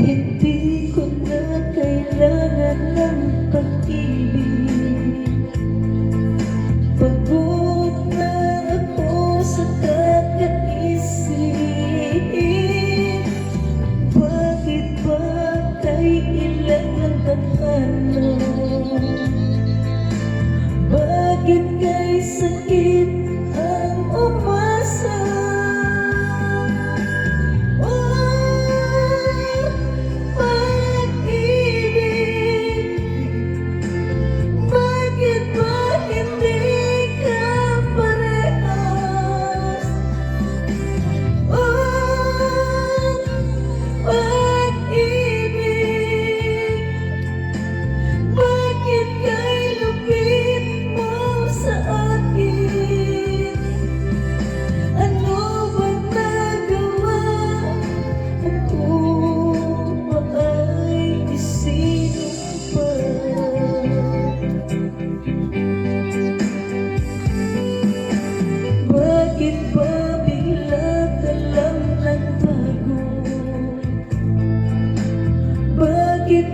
Hindi ko na kailangan ng pag-ibig. Pagod na ako sa kakaisip. Bakit ba kailangan ng ano? Bakit kay sakit ang umasa? Bakit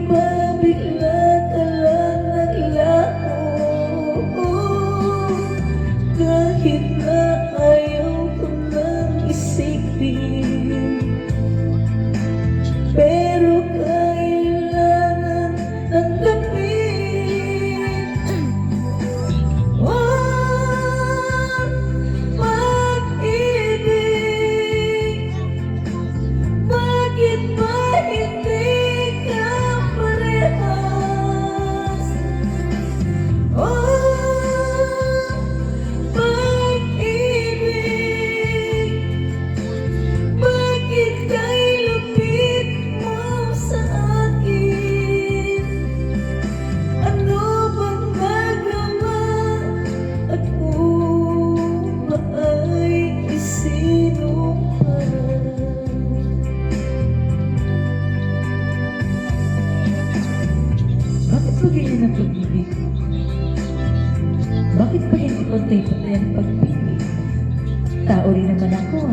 ba bigla ka lang naglaho? Kahit na ayaw ko nang isipin, pero kailangan tanggapin. Pag-ibig, bakit ba hindi ganyan ang pag-ibig? Bakit pa hindi pantay-pantay ang pag-ibig? Tao rin naman ako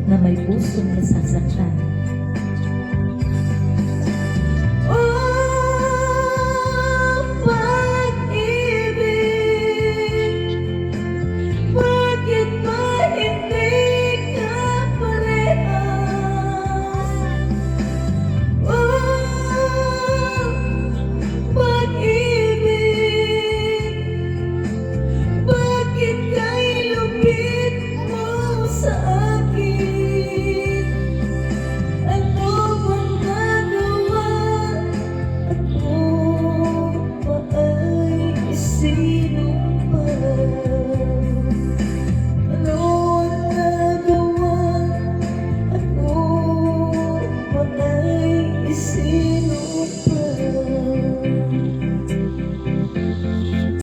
na may pusong nasasaktan.